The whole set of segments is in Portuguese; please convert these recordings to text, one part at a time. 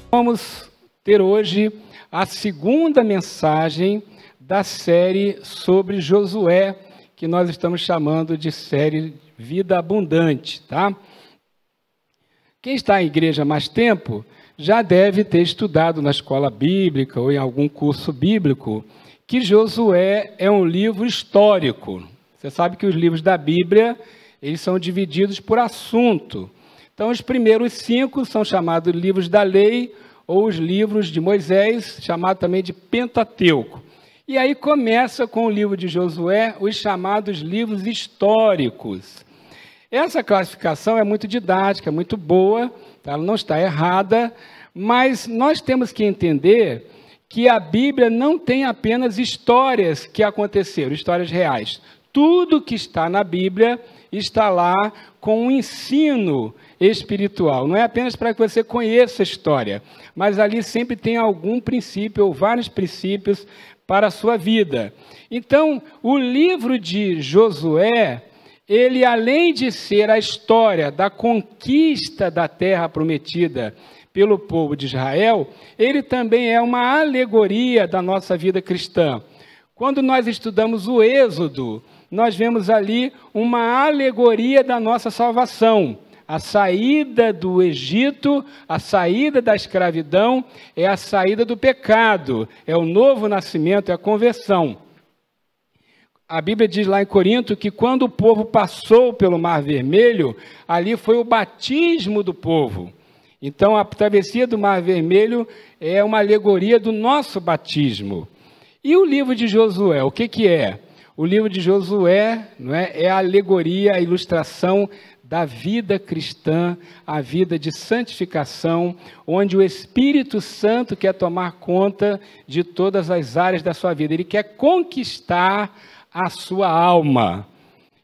Vamos ter hoje a segunda mensagem da série sobre Josué, que nós estamos chamando de série Vida Abundante, tá? Quem está em igreja há mais tempo já deve ter estudado na escola bíblica ou em algum curso bíblico que Josué é um livro histórico. Você sabe que os livros da Bíblia, eles são divididos por assunto. Então, os primeiros 5 são chamados livros da lei, ou os livros de Moisés, chamado também de Pentateuco. E aí começa com o livro de Josué, os chamados livros históricos. Essa classificação é muito didática, muito boa, tá? Ela não está errada, mas nós temos que entender que a Bíblia não tem apenas histórias que aconteceram, histórias reais. Tudo que está na Bíblia está lá com um ensino espiritual. Não é apenas para que você conheça a história, mas ali sempre tem algum princípio ou vários princípios para a sua vida. Então, o livro de Josué, ele, além de ser a história da conquista da terra prometida pelo povo de Israel, ele também é uma alegoria da nossa vida cristã. Quando nós estudamos o Êxodo, nós vemos ali uma alegoria da nossa salvação. A saída do Egito, a saída da escravidão, é a saída do pecado, é o novo nascimento, é a conversão. A Bíblia diz lá em Corinto que quando o povo passou pelo Mar Vermelho, ali foi o batismo do povo. Então, a travessia do Mar Vermelho é uma alegoria do nosso batismo. E o livro de Josué, o que é? O livro de Josué, não é a alegoria, a ilustração da vida cristã, a vida de santificação, onde o Espírito Santo quer tomar conta de todas as áreas da sua vida. Ele quer conquistar a sua alma.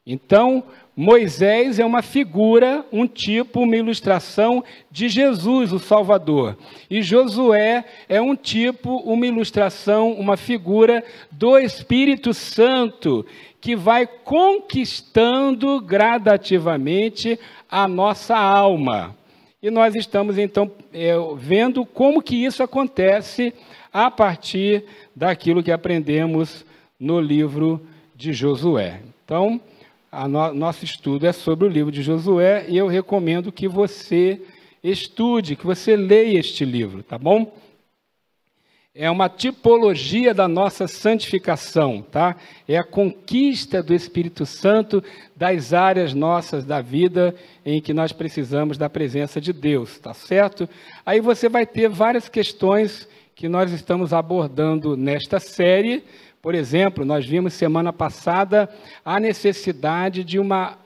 Então, Moisés é uma figura, um tipo, uma ilustração de Jesus, o Salvador. E Josué é um tipo, uma ilustração, uma figura do Espírito Santo, que vai conquistando gradativamente a nossa alma. E nós estamos, então, vendo como que isso acontece a partir daquilo que aprendemos no livro de Josué. Então, nosso estudo é sobre o livro de Josué e eu recomendo que você estude, que você leia este livro, tá bom? É uma tipologia da nossa santificação, tá? É a conquista do Espírito Santo das áreas nossas da vida em que nós precisamos da presença de Deus, tá certo? Aí você vai ter várias questões que nós estamos abordando nesta série. Por exemplo, nós vimos semana passada a necessidade de uma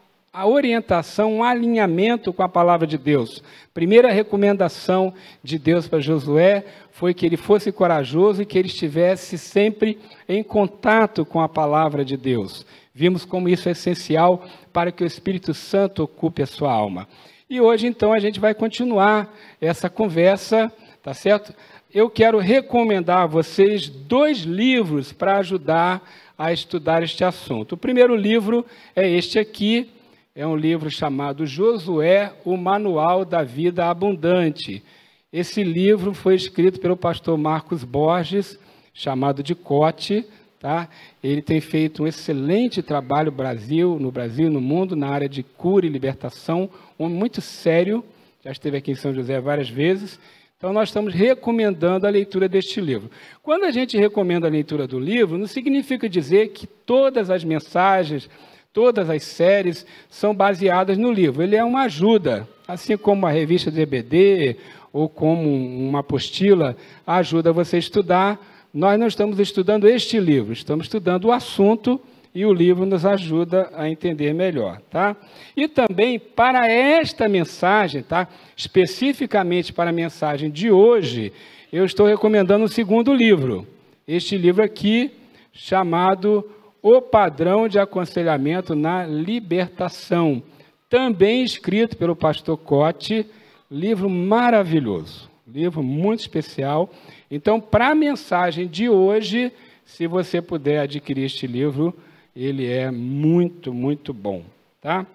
orientação, um alinhamento com a palavra de Deus. Primeira recomendação de Deus para Josué foi que ele fosse corajoso e que ele estivesse sempre em contato com a palavra de Deus. Vimos como isso é essencial para que o Espírito Santo ocupe a sua alma. E hoje, então, a gente vai continuar essa conversa, tá certo? Eu quero recomendar a vocês 2 livros para ajudar a estudar este assunto. O primeiro livro é este aqui, é um livro chamado Josué, o Manual da Vida Abundante. Esse livro foi escrito pelo pastor Marcos Borges, chamado de Cote, tá? Ele tem feito um excelente trabalho no Brasil e no mundo, na área de cura e libertação, muito sério, já esteve aqui em São José várias vezes. Então, nós estamos recomendando a leitura deste livro. Quando a gente recomenda a leitura do livro, não significa dizer que todas as mensagens, todas as séries são baseadas no livro. Ele é uma ajuda, assim como a revista do EBD ou como uma apostila ajuda você a estudar. Nós não estamos estudando este livro, estamos estudando o assunto e o livro nos ajuda a entender melhor, tá? E também para esta mensagem, tá? Especificamente para a mensagem de hoje, eu estou recomendando o segundo livro. Este livro aqui, chamado O Padrão de Aconselhamento na Libertação. Também escrito pelo pastor Cote, livro maravilhoso, livro muito especial. Então, para a mensagem de hoje, se você puder adquirir este livro, ele é muito, muito bom, tá?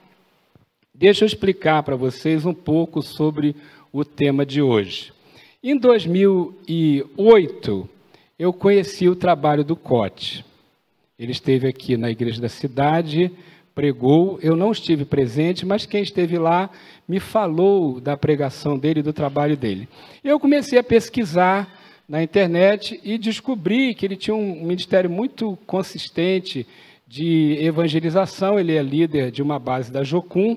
Deixa eu explicar para vocês um pouco sobre o tema de hoje. Em 2008, eu conheci o trabalho do Cote. Ele esteve aqui na igreja da cidade, pregou, eu não estive presente, mas quem esteve lá me falou da pregação dele e do trabalho dele. Eu comecei a pesquisar na internet e descobri que ele tinha um ministério muito consistente de evangelização, ele é líder de uma base da Jocum,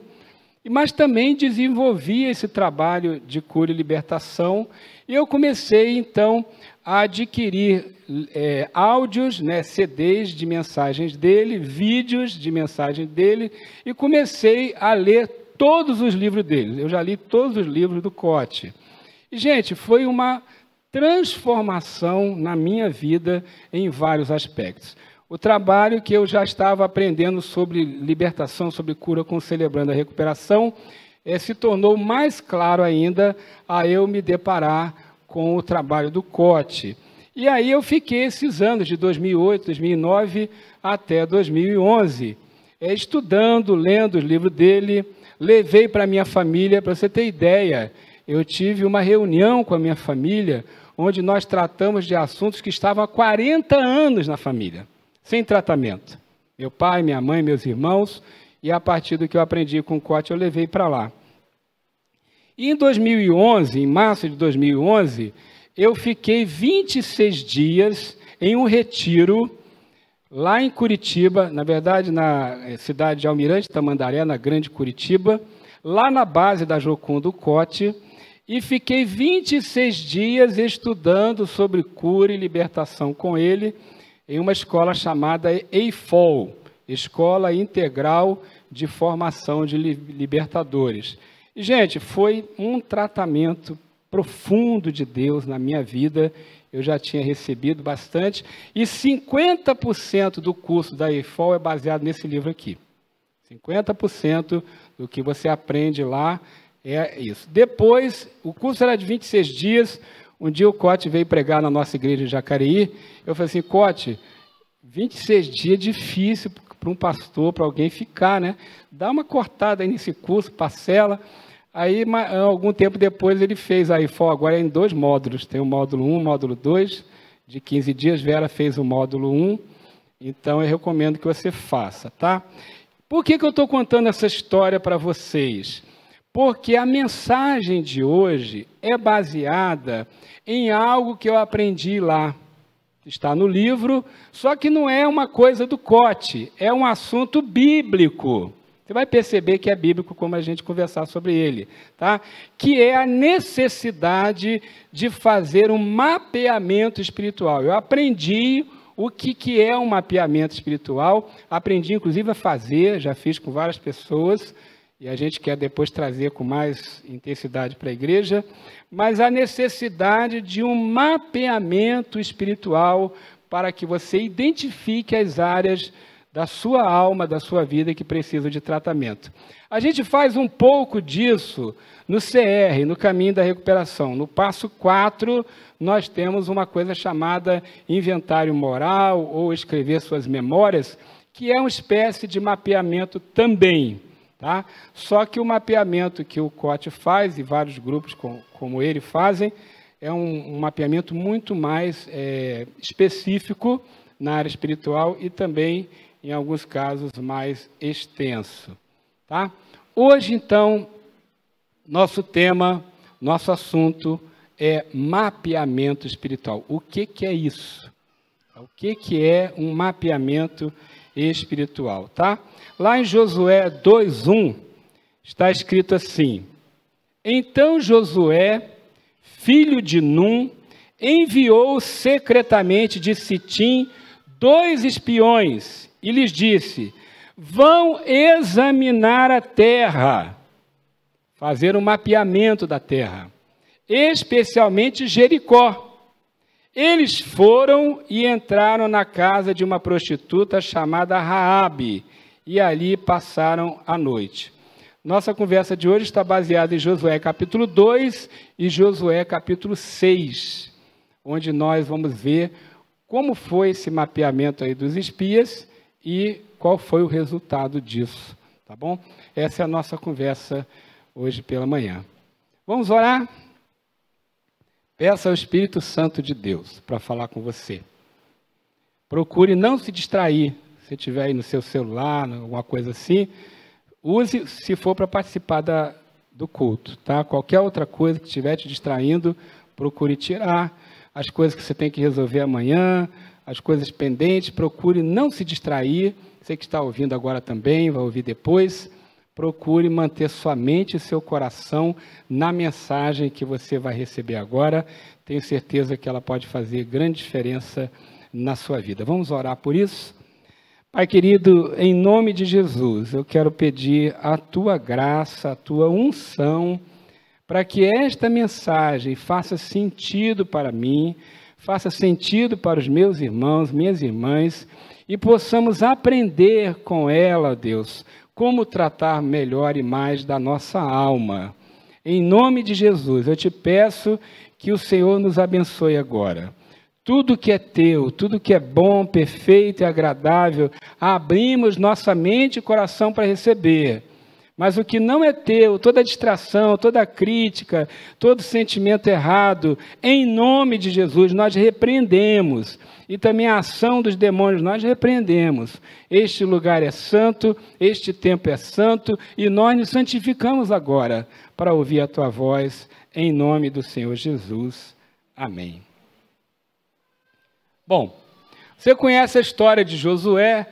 mas também desenvolvia esse trabalho de cura e libertação, e eu comecei, então, a adquirir áudios, CDs de mensagens dele, vídeos de mensagens dele, e comecei a ler todos os livros dele. Eu já li todos os livros do Cote. E, gente, foi uma transformação na minha vida em vários aspectos. O trabalho que eu já estava aprendendo sobre libertação, sobre cura com Celebrando a Recuperação, se tornou mais claro ainda a eu me deparar com o trabalho do Cote. E aí eu fiquei esses anos, de 2008, 2009 até 2011, estudando, lendo os livros dele, levei para a minha família, para você ter ideia, eu tive uma reunião com a minha família, onde nós tratamos de assuntos que estavam há 40 anos na família, sem tratamento. Meu pai, minha mãe, meus irmãos, e a partir do que eu aprendi com o Cote, eu levei para lá. E em 2011, em março de 2011, eu fiquei 26 dias em um retiro lá em Curitiba, na verdade, na cidade de Almirante Tamandaré, na Grande Curitiba, lá na base da Jocum do Cote, e fiquei 26 dias estudando sobre cura e libertação com ele, em uma escola chamada EIFOL, Escola Integral de Formação de Libertadores. E, gente, foi um tratamento profundo de Deus na minha vida, eu já tinha recebido bastante, e 50% do curso da EIFOL é baseado nesse livro aqui. 50% do que você aprende lá é isso. Depois, o curso era de 26 dias, um dia o Cote veio pregar na nossa igreja de Jacareí, eu falei assim, Cote, 26 dias é difícil para um pastor, para alguém ficar, né? Dá uma cortada aí nesse curso, parcela. Aí, algum tempo depois, ele fez a EIFOL agora em 2 módulos. Tem o módulo 1, o módulo 2, de 15 dias. Vera fez o módulo 1, então eu recomendo que você faça, tá? Por que eu estou contando essa história para vocês? Porque a mensagem de hoje é baseada em algo que eu aprendi lá. Está no livro, só que não é uma coisa do Cote, é um assunto bíblico. Você vai perceber que é bíblico como a gente conversar sobre ele, tá? Que é a necessidade de fazer um mapeamento espiritual. Eu aprendi o que é um mapeamento espiritual, aprendi inclusive a fazer, já fiz com várias pessoas, e a gente quer depois trazer com mais intensidade para a igreja, mas a necessidade de um mapeamento espiritual para que você identifique as áreas da sua alma, da sua vida que precisam de tratamento. A gente faz um pouco disso no CR, no Caminho da Recuperação. No passo 4, nós temos uma coisa chamada inventário moral ou escrever suas memórias, que é uma espécie de mapeamento também. Tá? Só que o mapeamento que o Cote faz, e vários grupos como ele fazem, é um mapeamento muito mais específico na área espiritual e também, em alguns casos, mais extenso. Tá? Hoje, então, nosso tema, nosso assunto é mapeamento espiritual. O que é isso? O que é um mapeamento espiritual? Tá? Lá em Josué 2:1, está escrito assim: Então Josué, filho de Num, enviou secretamente de Sitim 2 espiões e lhes disse: Vão examinar a terra, fazer um mapeamento da terra, especialmente Jericó. Eles foram e entraram na casa de uma prostituta chamada Raabe, e ali passaram a noite. Nossa conversa de hoje está baseada em Josué capítulo 2 e Josué capítulo 6, onde nós vamos ver como foi esse mapeamento aí dos espias e qual foi o resultado disso, tá bom? Essa é a nossa conversa hoje pela manhã. Vamos orar? Peça ao Espírito Santo de Deus para falar com você. Procure não se distrair. Se estiver aí no seu celular, alguma coisa assim, use se for para participar do culto, tá? Qualquer outra coisa que estiver te distraindo, procure tirar. As coisas que você tem que resolver amanhã, as coisas pendentes, procure não se distrair. Você que está ouvindo agora também, vai ouvir depois. Procure manter sua mente e seu coração na mensagem que você vai receber agora. Tenho certeza que ela pode fazer grande diferença na sua vida. Vamos orar por isso? Pai querido, em nome de Jesus, eu quero pedir a Tua graça, a Tua unção, para que esta mensagem faça sentido para mim, faça sentido para os meus irmãos, minhas irmãs, e possamos aprender com ela, Deus, como tratar melhor e mais da nossa alma. Em nome de Jesus, eu te peço que o Senhor nos abençoe agora. Tudo que é teu, tudo que é bom, perfeito e agradável, abrimos nossa mente e coração para receber. Mas o que não é teu, toda distração, toda crítica, todo sentimento errado, em nome de Jesus, nós repreendemos. E também a ação dos demônios, nós repreendemos. Este lugar é santo, este tempo é santo, e nós nos santificamos agora para ouvir a tua voz, em nome do Senhor Jesus. Amém. Bom, você conhece a história de Josué,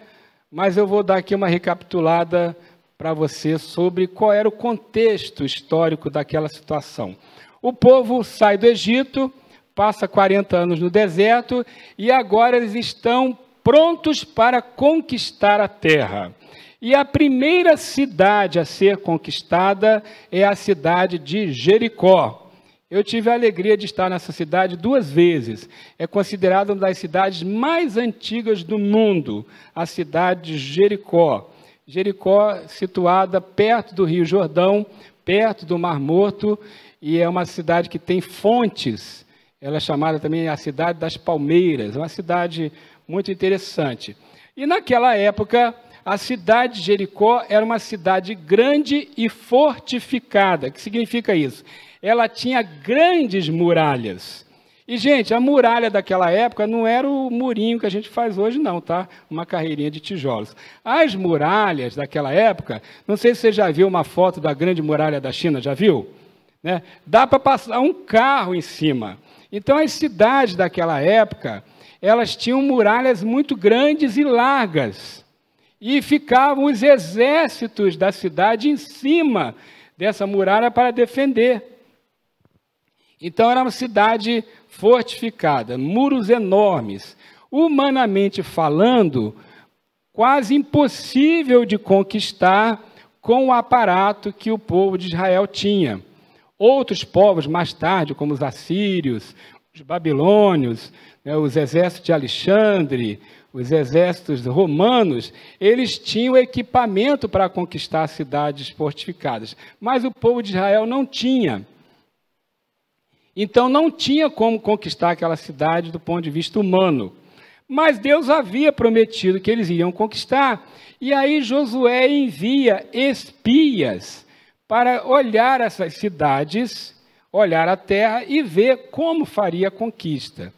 mas eu vou dar aqui uma recapitulada para você sobre qual era o contexto histórico daquela situação. O povo sai do Egito, passa 40 anos no deserto e agora eles estão prontos para conquistar a terra. E a primeira cidade a ser conquistada é a cidade de Jericó. Eu tive a alegria de estar nessa cidade 2 vezes. É considerada uma das cidades mais antigas do mundo, a cidade de Jericó. Jericó, situada perto do Rio Jordão, perto do Mar Morto, e é uma cidade que tem fontes. Ela é chamada também a cidade das palmeiras, uma cidade muito interessante. E naquela época, a cidade de Jericó era uma cidade grande e fortificada. O que significa isso? Ela tinha grandes muralhas. E, gente, a muralha daquela época não era o murinho que a gente faz hoje, não, tá? Uma carreirinha de tijolos. As muralhas daquela época, não sei se você já viu uma foto da grande muralha da China, já viu? Né? Dá para passar um carro em cima. Então, as cidades daquela época, elas tinham muralhas muito grandes e largas. E ficavam os exércitos da cidade em cima dessa muralha para defender. Então, era uma cidade fortificada, muros enormes. Humanamente falando, quase impossível de conquistar com o aparato que o povo de Israel tinha. Outros povos, mais tarde, como os assírios, os babilônios, os exércitos de Alexandre, os exércitos romanos, eles tinham equipamento para conquistar cidades fortificadas. Mas o povo de Israel não tinha. Então, não tinha como conquistar aquela cidade do ponto de vista humano. Mas Deus havia prometido que eles iriam conquistar. E aí Josué envia espias para olhar essas cidades, olhar a terra e ver como faria a conquista.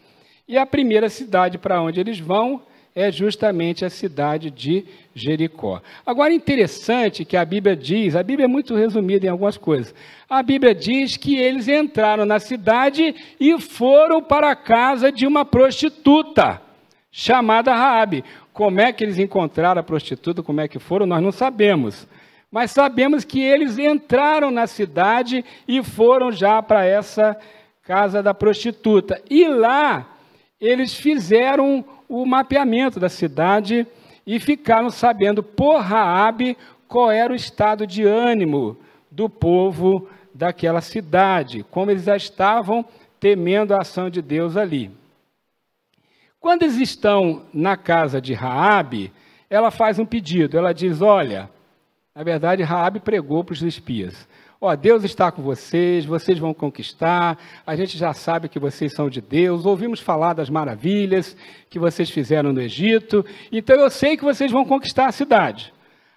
E a primeira cidade para onde eles vão é justamente a cidade de Jericó. Agora, interessante que a Bíblia diz, a Bíblia é muito resumida em algumas coisas, a Bíblia diz que eles entraram na cidade e foram para a casa de uma prostituta, chamada Raabe. Como é que eles encontraram a prostituta, como é que foram, nós não sabemos. Mas sabemos que eles entraram na cidade e foram já para essa casa da prostituta. E lá, eles fizeram o mapeamento da cidade e ficaram sabendo por Raabe qual era o estado de ânimo do povo daquela cidade, como eles já estavam temendo a ação de Deus ali. Quando eles estão na casa de Raabe, ela faz um pedido, ela diz, olha, na verdade Raabe pregou para os espias, Deus está com vocês, vocês vão conquistar, a gente já sabe que vocês são de Deus, ouvimos falar das maravilhas que vocês fizeram no Egito, então eu sei que vocês vão conquistar a cidade.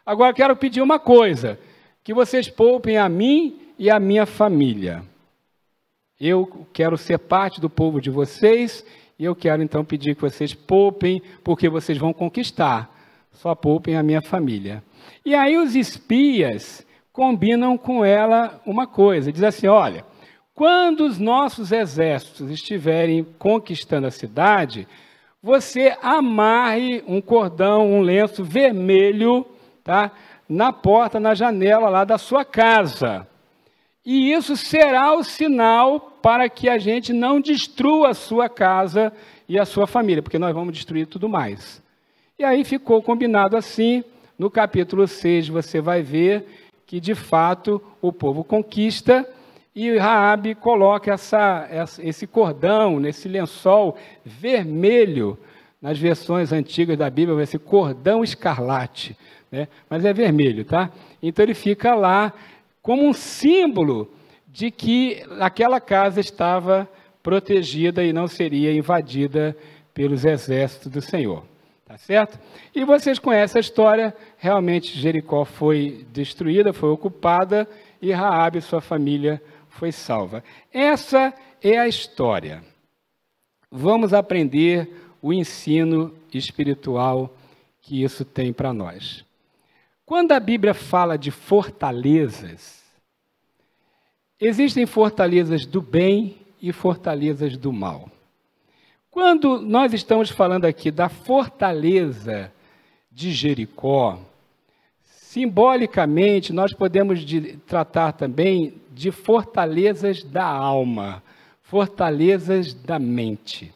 Agora quero pedir uma coisa, que vocês poupem a mim e a minha família. Eu quero ser parte do povo de vocês, e eu quero então pedir que vocês poupem, porque vocês vão conquistar. Só poupem a minha família. E aí os espias combinam com ela uma coisa, diz assim, olha, quando os nossos exércitos estiverem conquistando a cidade, você amarre um cordão, um lenço vermelho, tá, na porta, na janela lá da sua casa. E isso será o sinal para que a gente não destrua a sua casa e a sua família, porque nós vamos destruir tudo mais. E aí ficou combinado assim. No capítulo 6 você vai ver que, de fato, o povo conquista e Raabe coloca esse cordão, nesse lençol vermelho. Nas versões antigas da Bíblia vai ser cordão escarlate, né? Mas é vermelho, tá? Então ele fica lá como um símbolo de que aquela casa estava protegida e não seria invadida pelos exércitos do Senhor. Tá certo? E vocês conhecem a história, realmente Jericó foi destruída, foi ocupada, e Raabe e sua família foi salva. Essa é a história. Vamos aprender o ensino espiritual que isso tem para nós. Quando a Bíblia fala de fortalezas, existem fortalezas do bem e fortalezas do mal. Quando nós estamos falando aqui da fortaleza de Jericó, simbolicamente nós podemos tratar também de fortalezas da alma, fortalezas da mente.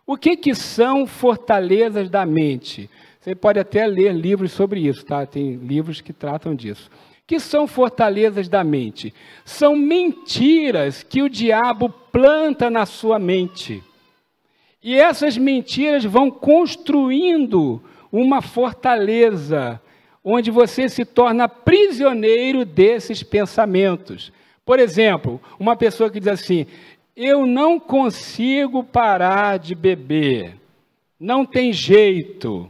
O que são fortalezas da mente? Você pode até ler livros sobre isso, tá? Tem livros que tratam disso. O que são fortalezas da mente? São mentiras que o diabo planta na sua mente. E essas mentiras vão construindo uma fortaleza, onde você se torna prisioneiro desses pensamentos. Por exemplo, uma pessoa que diz assim, eu não consigo parar de beber, não tem jeito,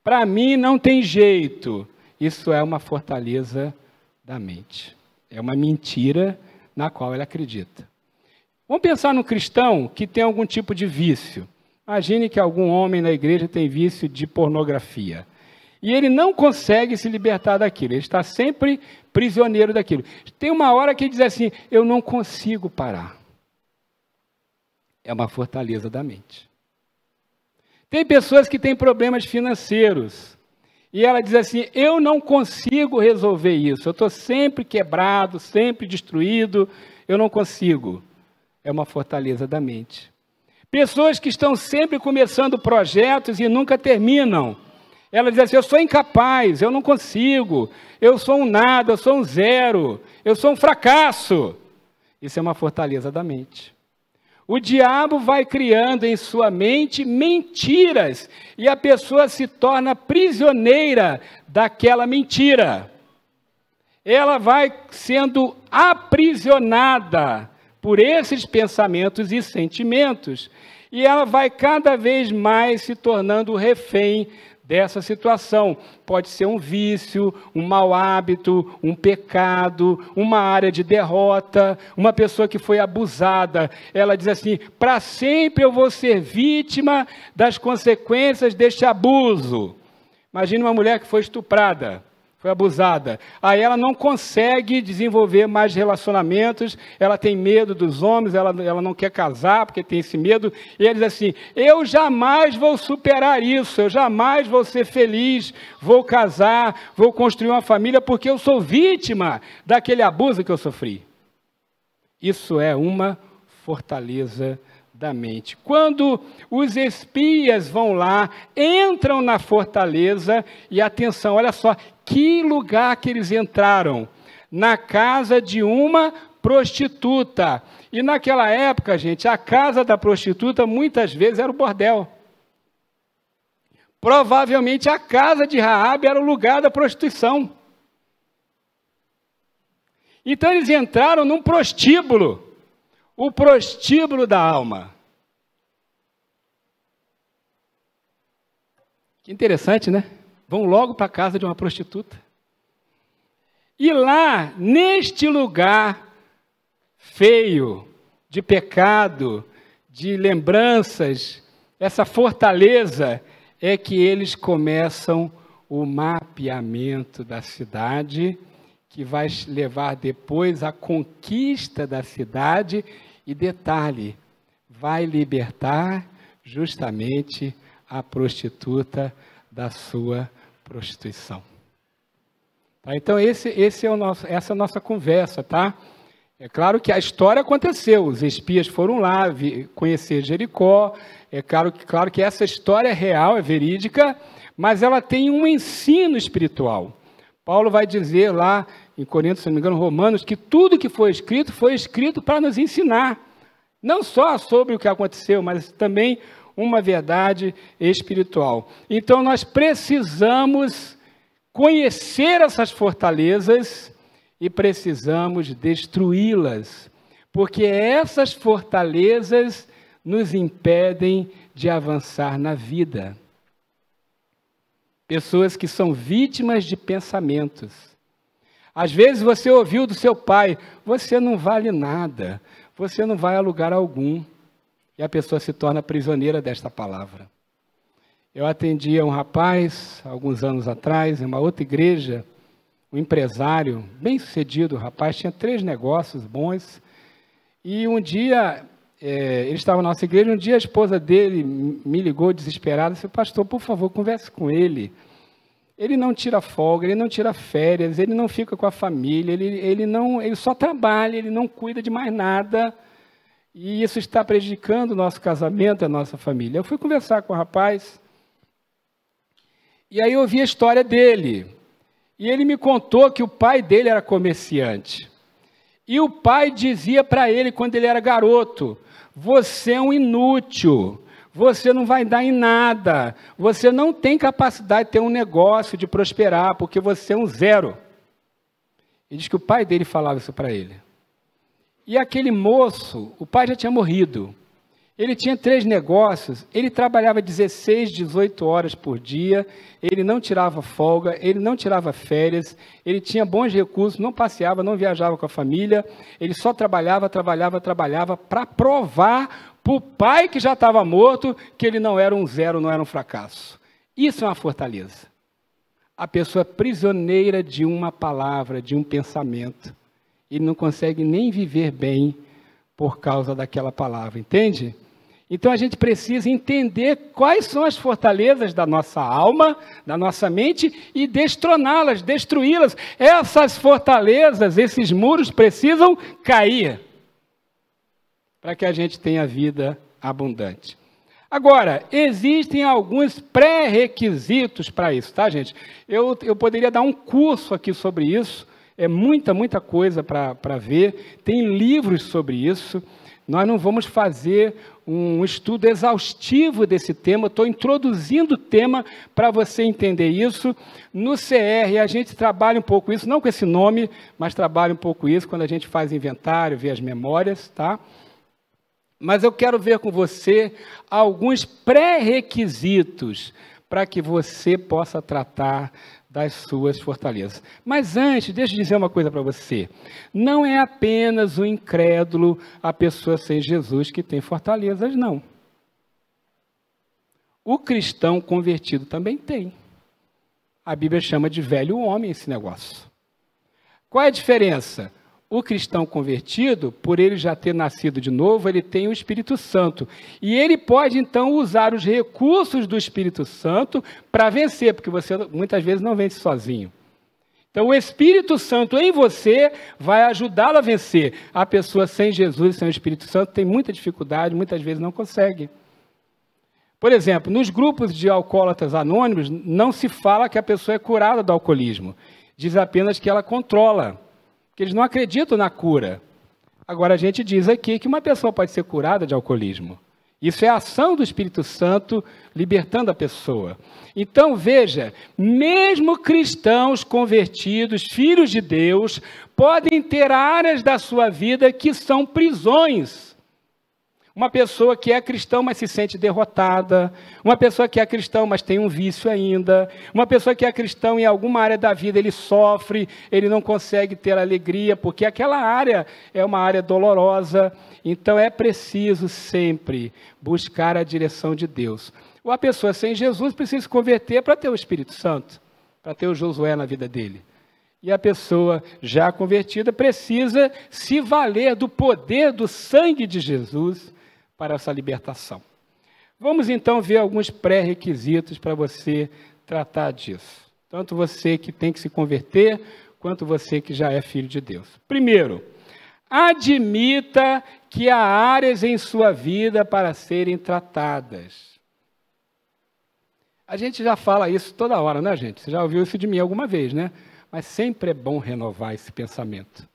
para mim não tem jeito. Isso é uma fortaleza da mente, é uma mentira na qual ela acredita. Vamos pensar no cristão que tem algum tipo de vício. Imagine que algum homem na igreja tem vício de pornografia. E ele não consegue se libertar daquilo. Ele está sempre prisioneiro daquilo. Tem uma hora que ele diz assim, eu não consigo parar. É uma fortaleza da mente. Tem pessoas que têm problemas financeiros. E ela diz assim, eu não consigo resolver isso. Eu estou sempre quebrado, sempre destruído. Eu não consigo. É uma fortaleza da mente. Pessoas que estão sempre começando projetos e nunca terminam. Ela diz assim, eu sou incapaz, eu não consigo, eu sou um nada, eu sou um zero, eu sou um fracasso. Isso é uma fortaleza da mente. O diabo vai criando em sua mente mentiras e a pessoa se torna prisioneira daquela mentira. Ela vai sendo aprisionada por esses pensamentos e sentimentos, e ela vai cada vez mais se tornando refém dessa situação. Pode ser um vício, um mau hábito, um pecado, uma área de derrota, uma pessoa que foi abusada. Ela diz assim, para sempre eu vou ser vítima das consequências deste abuso. Imagine uma mulher que foi estuprada, foi abusada. Aí ela não consegue desenvolver mais relacionamentos, ela tem medo dos homens, ela não quer casar porque tem esse medo. E ela diz assim, eu jamais vou superar isso, eu jamais vou ser feliz, vou casar, vou construir uma família porque eu sou vítima daquele abuso que eu sofri. Isso é uma fortaleza da mente. Quando os espias vão lá, entram na fortaleza, e atenção, olha só, que lugar que eles entraram? Na casa de uma prostituta. E naquela época, gente, a casa da prostituta muitas vezes era o bordel. Provavelmente a casa de Raabe era o lugar da prostituição. Então eles entraram num prostíbulo. O prostíbulo da alma. Que interessante, né? Vão logo para a casa de uma prostituta. E lá, neste lugar feio, de pecado, de lembranças, essa fortaleza, é que eles começam o mapeamento da cidade, que vai levar depois à conquista da cidade, e detalhe, vai libertar justamente a prostituta da sua prostituição. Tá? Então, essa é a nossa conversa, tá? É claro que a história aconteceu, os espias foram lá conhecer Jericó, é claro que essa história é real, é verídica, mas ela tem um ensino espiritual. Paulo vai dizer lá em Coríntios, se não me engano, Romanos, que tudo que foi escrito para nos ensinar, não só sobre o que aconteceu, mas também uma verdade espiritual. Então, nós precisamos conhecer essas fortalezas e precisamos destruí-las, porque essas fortalezas nos impedem de avançar na vida. Pessoas que são vítimas de pensamentos. Às vezes você ouviu do seu pai, você não vale nada, você não vai a lugar algum. E a pessoa se torna prisioneira desta palavra. Eu atendia um rapaz, alguns anos atrás, em uma outra igreja, um empresário, bem sucedido, o rapaz, tinha 3 negócios bons, e um dia, ele estava na nossa igreja, um dia a esposa dele me ligou desesperada, disse, pastor, por favor, converse com ele. Ele não tira folga, ele não tira férias, ele não fica com a família, ele só trabalha, ele não cuida de mais nada, e isso está prejudicando o nosso casamento, a nossa família. Eu fui conversar com o rapaz, e aí eu ouvi a história dele. E ele me contou que o pai dele era comerciante. E o pai dizia para ele, quando ele era garoto, você é um inútil, você não vai dar em nada, você não tem capacidade de ter um negócio, de prosperar, porque você é um zero. Ele diz que o pai dele falava isso para ele. E aquele moço, o pai já tinha morrido. Ele tinha 3 negócios, ele trabalhava 16, 18 horas por dia, ele não tirava folga, ele não tirava férias, ele tinha bons recursos, não passeava, não viajava com a família, ele só trabalhava para provar para o pai que já estava morto que ele não era um zero, não era um fracasso. Isso é uma fortaleza. A pessoa é prisioneira de uma palavra, de um pensamento. Ele não consegue nem viver bem por causa daquela palavra, entende? Então, a gente precisa entender quais são as fortalezas da nossa alma, da nossa mente, e destroná-las, destruí-las. Essas fortalezas, esses muros precisam cair, para que a gente tenha vida abundante. Agora, existem alguns pré-requisitos para isso, tá, gente? Eu poderia dar um curso aqui sobre isso, é muita coisa para ver, tem livros sobre isso. Nós não vamos fazer um estudo exaustivo desse tema, estou introduzindo o tema para você entender isso. No CR a gente trabalha um pouco isso, não com esse nome, mas trabalha um pouco isso quando a gente faz inventário, vê as memórias, tá? Mas eu quero ver com você alguns pré-requisitos para que você possa tratar das suas fortalezas. Mas antes, deixa eu dizer uma coisa para você. Não é apenas o incrédulo, a pessoa sem Jesus, que tem fortalezas, não. O cristão convertido também tem. A Bíblia chama de velho homem esse negócio. Qual é a diferença? O cristão convertido, por ele já ter nascido de novo, ele tem o Espírito Santo. E ele pode, então, usar os recursos do Espírito Santo para vencer, porque você muitas vezes não vence sozinho. Então, o Espírito Santo em você vai ajudá-lo a vencer. A pessoa sem Jesus, sem o Espírito Santo, tem muita dificuldade, muitas vezes não consegue. Por exemplo, nos grupos de alcoólatras anônimos, não se fala que a pessoa é curada do alcoolismo. Diz apenas que ela controla. Porque eles não acreditam na cura. Agora, a gente diz aqui que uma pessoa pode ser curada de alcoolismo. Isso é a ação do Espírito Santo libertando a pessoa. Então, veja, mesmo cristãos convertidos, filhos de Deus, podem ter áreas da sua vida que são prisões. Uma pessoa que é cristã, mas se sente derrotada. Uma pessoa que é cristã, mas tem um vício ainda. Uma pessoa que é cristã, em alguma área da vida, ele sofre, ele não consegue ter alegria, porque aquela área é uma área dolorosa. Então, é preciso sempre buscar a direção de Deus. Uma pessoa sem Jesus precisa se converter para ter o Espírito Santo, para ter o Josué na vida dele. E a pessoa já convertida precisa se valer do poder do sangue de Jesus para essa libertação. Vamos então ver alguns pré-requisitos para você tratar disso. Tanto você que tem que se converter, quanto você que já é filho de Deus. Primeiro, admita que há áreas em sua vida para serem tratadas. A gente já fala isso toda hora, né, gente? Você já ouviu isso de mim alguma vez, né? Mas sempre é bom renovar esse pensamento.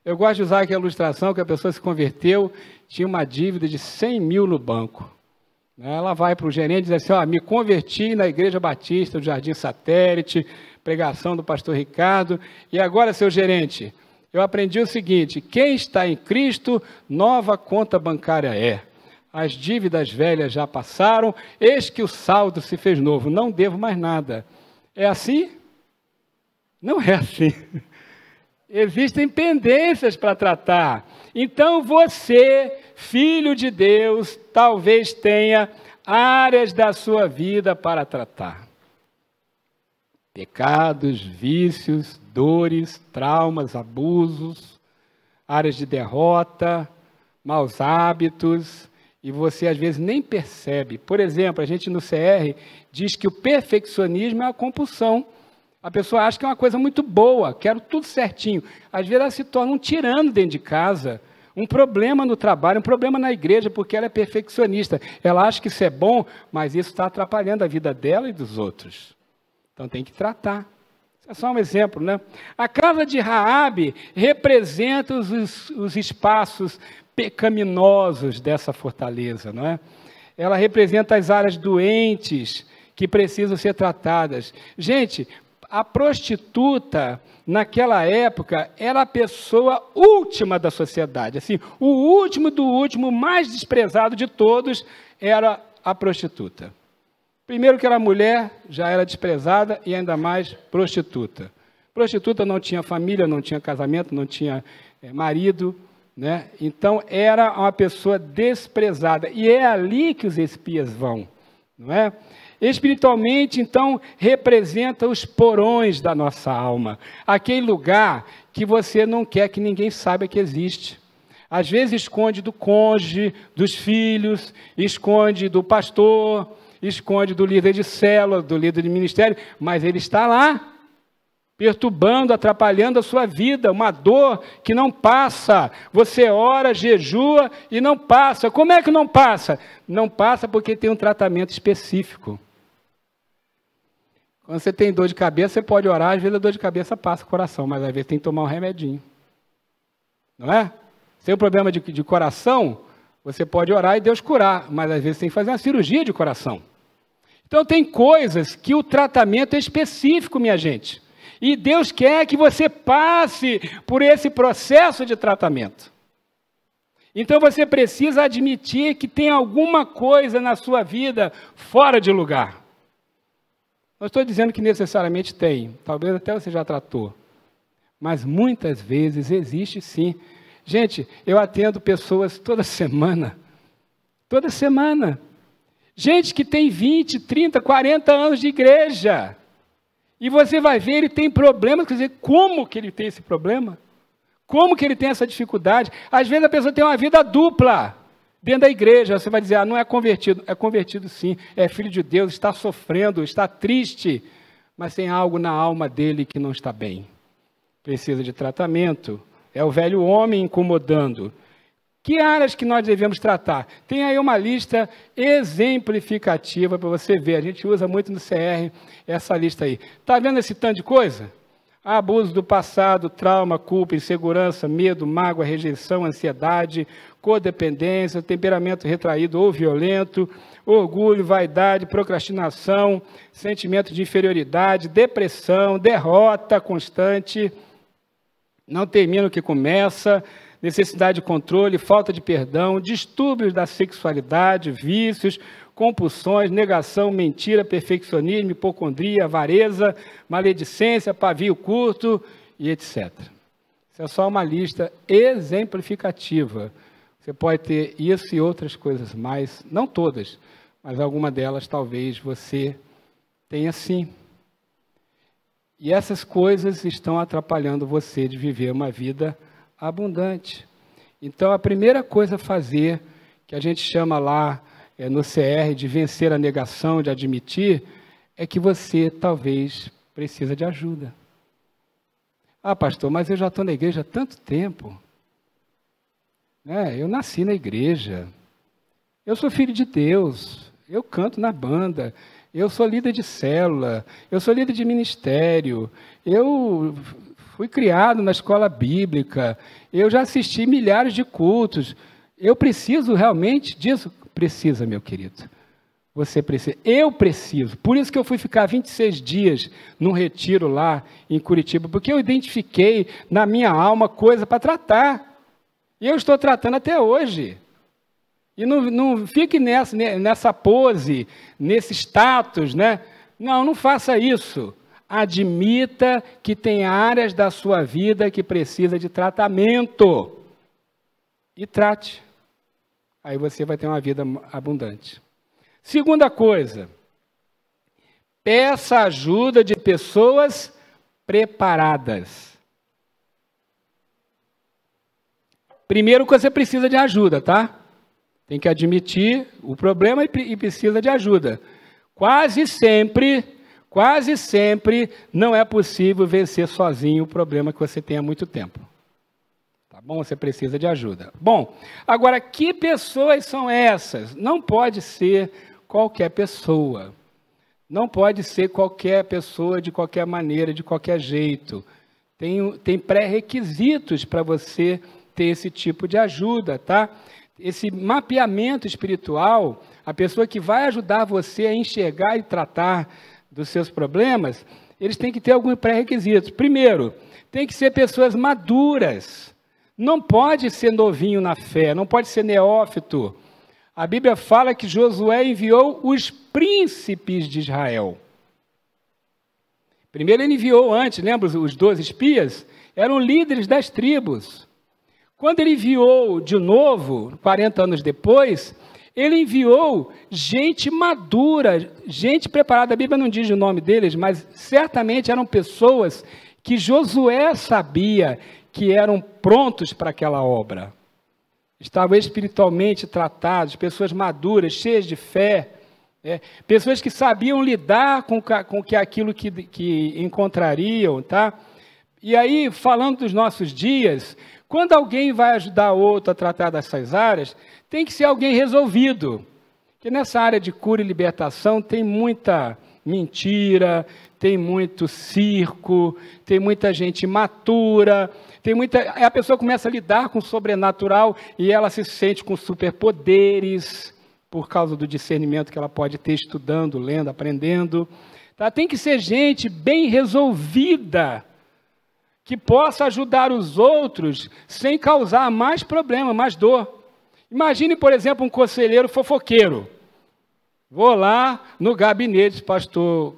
Eu gosto de usar aqui a ilustração que a pessoa se converteu, tinha uma dívida de 100 mil no banco. Ela vai para o gerente e diz assim, ó, me converti na Igreja Batista do Jardim Satélite, pregação do pastor Ricardo, e agora, seu gerente, eu aprendi o seguinte, quem está em Cristo, nova conta bancária é. As dívidas velhas já passaram, eis que o saldo se fez novo, não devo mais nada. É assim? Não é assim. Existem pendências para tratar. Então você, filho de Deus, talvez tenha áreas da sua vida para tratar. Pecados, vícios, dores, traumas, abusos, áreas de derrota, maus hábitos, e você às vezes nem percebe. Por exemplo, a gente no CR diz que o perfeccionismo é a compulsão. A pessoa acha que é uma coisa muito boa, quero tudo certinho. Às vezes ela se torna um tirano dentro de casa, um problema no trabalho, um problema na igreja, porque ela é perfeccionista. Ela acha que isso é bom, mas isso está atrapalhando a vida dela e dos outros. Então tem que tratar. Isso é só um exemplo, né? A casa de Raabe representa os espaços pecaminosos dessa fortaleza, não é? Ela representa as áreas doentes que precisam ser tratadas. Gente, a prostituta, naquela época, era a pessoa última da sociedade. Assim, o último do último, o mais desprezado de todos, era a prostituta. Primeiro que era mulher, já era desprezada, e ainda mais prostituta. Prostituta não tinha família, não tinha casamento, não tinha marido, né? Então, era uma pessoa desprezada. E é ali que os espias vão, não é? Espiritualmente, então, representa os porões da nossa alma. Aquele lugar que você não quer que ninguém saiba que existe. Às vezes esconde do cônjuge, dos filhos, esconde do pastor, esconde do líder de célula, do líder de ministério, mas ele está lá, perturbando, atrapalhando a sua vida, uma dor que não passa. Você ora, jejua e não passa. Como é que não passa? Não passa porque tem um tratamento específico. Quando você tem dor de cabeça, você pode orar, às vezes a dor de cabeça passa o coração, mas às vezes tem que tomar um remedinho. Não é? Se tem um problema de coração, você pode orar e Deus curar, mas às vezes tem que fazer uma cirurgia de coração. Então tem coisas que o tratamento é específico, minha gente. E Deus quer que você passe por esse processo de tratamento. Então você precisa admitir que tem alguma coisa na sua vida fora de lugar. Não estou dizendo que necessariamente tem, talvez até você já tratou, mas muitas vezes existe sim. Gente, eu atendo pessoas toda semana, gente que tem 20, 30, 40 anos de igreja, e você vai ver, ele tem problemas, quer dizer, como que ele tem esse problema? Como que ele tem essa dificuldade? Às vezes a pessoa tem uma vida dupla, dentro da igreja, você vai dizer, ah, não é convertido sim, é filho de Deus, está sofrendo, está triste, mas tem algo na alma dele que não está bem, precisa de tratamento, é o velho homem incomodando. Que áreas que nós devemos tratar? Tem aí uma lista exemplificativa para você ver, a gente usa muito no CR essa lista aí. Está vendo esse tanto de coisa? Abuso do passado, trauma, culpa, insegurança, medo, mágoa, rejeição, ansiedade, codependência, temperamento retraído ou violento, orgulho, vaidade, procrastinação, sentimento de inferioridade, depressão, derrota constante, não termina o que começa, necessidade de controle, falta de perdão, distúrbios da sexualidade, vícios, compulsões, negação, mentira, perfeccionismo, hipocondria, avareza, maledicência, pavio curto e etc. Isso é só uma lista exemplificativa. Você pode ter isso e outras coisas mais, não todas, mas alguma delas talvez você tenha sim. E essas coisas estão atrapalhando você de viver uma vida abundante. Então, a primeira coisa a fazer, que a gente chama lá no CR de vencer a negação, de admitir, é que você talvez precisa de ajuda. Ah, pastor, mas eu já estou na igreja há tanto tempo. Eu nasci na igreja. Eu sou filho de Deus. Eu canto na banda. Eu sou líder de célula. Eu sou líder de ministério. Eu fui criado na escola bíblica. Eu já assisti milhares de cultos. Eu preciso realmente disso? Precisa, meu querido. Você precisa. Eu preciso. Por isso que eu fui ficar 26 dias num retiro lá em Curitiba, porque eu identifiquei na minha alma coisa para tratar. E eu estou tratando até hoje. E não fique nessa pose, nesse status, né? Não faça isso. Admita que tem áreas da sua vida que precisa de tratamento. E trate. Aí você vai ter uma vida abundante. Segunda coisa, peça ajuda de pessoas preparadas. Primeiro que você precisa de ajuda, tá? Tem que admitir o problema e precisa de ajuda. Quase sempre não é possível vencer sozinho o problema que você tem há muito tempo. Tá bom? Você precisa de ajuda. Bom, agora, que pessoas são essas? Não pode ser qualquer pessoa. Não pode ser qualquer pessoa de qualquer maneira, de qualquer jeito. Tem pré-requisitos para você ter esse tipo de ajuda, tá? Esse mapeamento espiritual, a pessoa que vai ajudar você a enxergar e tratar dos seus problemas, eles têm que ter alguns pré-requisitos. Primeiro, tem que ser pessoas maduras. Não pode ser novinho na fé, não pode ser neófito. A Bíblia fala que Josué enviou os príncipes de Israel. Primeiro ele enviou antes, lembra os 12 espias? Eram líderes das tribos. Quando ele enviou de novo, 40 anos depois, ele enviou gente madura, gente preparada. A Bíblia não diz o nome deles, mas certamente eram pessoas que Josué sabia que eram prontos para aquela obra. Estavam espiritualmente tratados, pessoas maduras, cheias de fé, pessoas que sabiam lidar com aquilo que encontrariam, tá? E aí, falando dos nossos dias, quando alguém vai ajudar outro a tratar dessas áreas, tem que ser alguém resolvido. Porque nessa área de cura e libertação tem muita mentira, tem muito circo, tem muita gente imatura, a pessoa começa a lidar com o sobrenatural e ela se sente com superpoderes por causa do discernimento que ela pode ter estudando, lendo, aprendendo. Tá? Tem que ser gente bem resolvida, que possa ajudar os outros sem causar mais problema, mais dor. Imagine, por exemplo, um conselheiro fofoqueiro. Vou lá no gabinete do pastor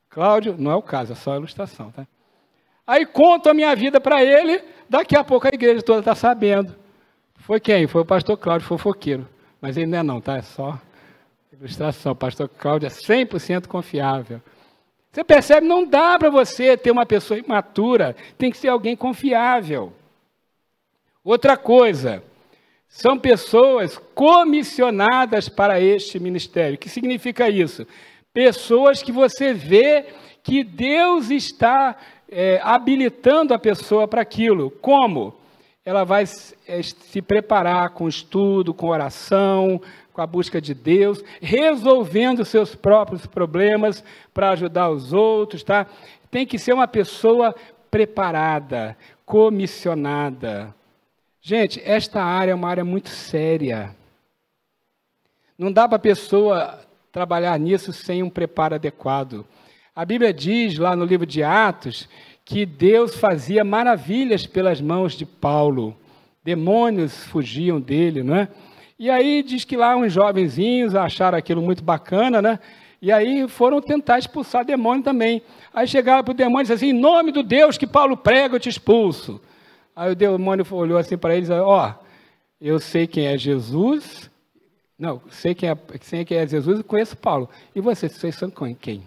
Cláudio, não é o caso, é só a ilustração, tá? Aí conto a minha vida para ele, daqui a pouco a igreja toda está sabendo. Foi quem? Foi o pastor Cláudio, fofoqueiro. Mas ele não é não, tá? É só ilustração. O pastor Cláudio é 100% confiável. Você percebe? Não dá para você ter uma pessoa imatura, tem que ser alguém confiável. Outra coisa, são pessoas comissionadas para este ministério. O que significa isso? Pessoas que você vê que Deus está habilitando a pessoa para aquilo. Como? Ela vai se preparar com estudo, com oração, com a busca de Deus, resolvendo seus próprios problemas para ajudar os outros, tá? Tem que ser uma pessoa preparada, comissionada. Gente, esta área é uma área muito séria. Não dá para a pessoa trabalhar nisso sem um preparo adequado. A Bíblia diz lá no livro de Atos que Deus fazia maravilhas pelas mãos de Paulo. demônios fugiam dele, não é? E aí diz que lá uns jovenzinhos acharam aquilo muito bacana, né? E aí foram tentar expulsar demônio também. Aí chegaram para o demônio e disseram assim, em nome do Deus que Paulo prega, eu te expulso. Aí o demônio olhou assim para eles, ó, eu sei quem é Jesus, não, sei quem é Jesus e conheço Paulo. E vocês são quem?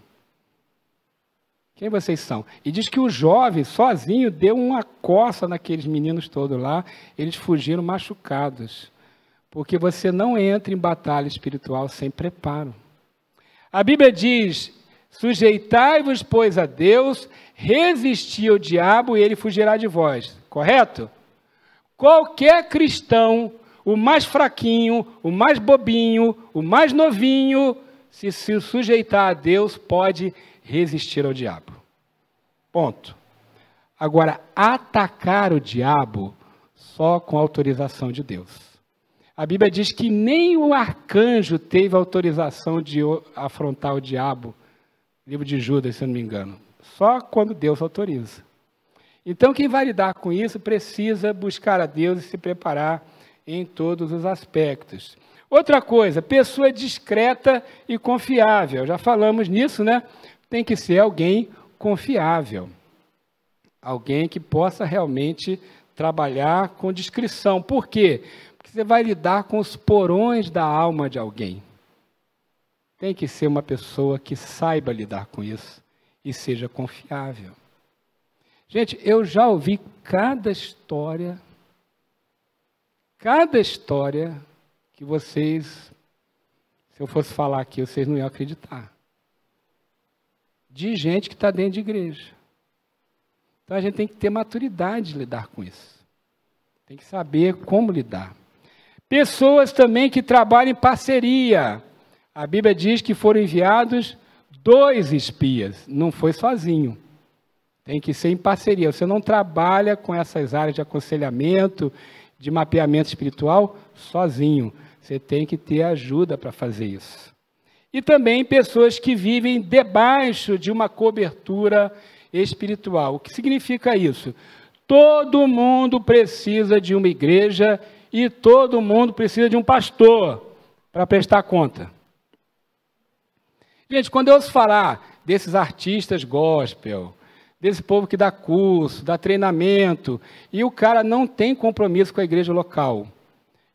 Quem vocês são? E diz que o jovem, sozinho, deu uma coça naqueles meninos todos lá, eles fugiram machucados. Porque você não entra em batalha espiritual sem preparo. A Bíblia diz, sujeitai-vos, pois, a Deus, resisti ao diabo e ele fugirá de vós. Correto? Qualquer cristão, o mais fraquinho, o mais bobinho, o mais novinho, se sujeitar a Deus, pode resistir ao diabo. Ponto. Agora, atacar o diabo só com autorização de Deus. A Bíblia diz que nem o arcanjo teve autorização de afrontar o diabo. Livro de Judas, se eu não me engano. Só quando Deus autoriza. Então, quem vai lidar com isso precisa buscar a Deus e se preparar em todos os aspectos. Outra coisa, pessoa discreta e confiável. Já falamos nisso, né? Tem que ser alguém confiável. Alguém que possa realmente trabalhar com discrição. Por quê? Porque você vai lidar com os porões da alma de alguém. Tem que ser uma pessoa que saiba lidar com isso e seja confiável. Gente, eu já ouvi cada história que vocês, se eu fosse falar aqui, vocês não iam acreditar. De gente que está dentro de igreja. Então a gente tem que ter maturidade de lidar com isso. Tem que saber como lidar. Pessoas também que trabalham em parceria. A Bíblia diz que foram enviados 2 espias. Não foi sozinho. Tem que ser em parceria. Você não trabalha com essas áreas de aconselhamento, de mapeamento espiritual, sozinho. Você tem que ter ajuda para fazer isso. E também pessoas que vivem debaixo de uma cobertura espiritual. O que significa isso? Todo mundo precisa de uma igreja e todo mundo precisa de um pastor para prestar conta. Gente, quando eu ouço falar desses artistas gospel, desse povo que dá curso, dá treinamento, e o cara não tem compromisso com a igreja local,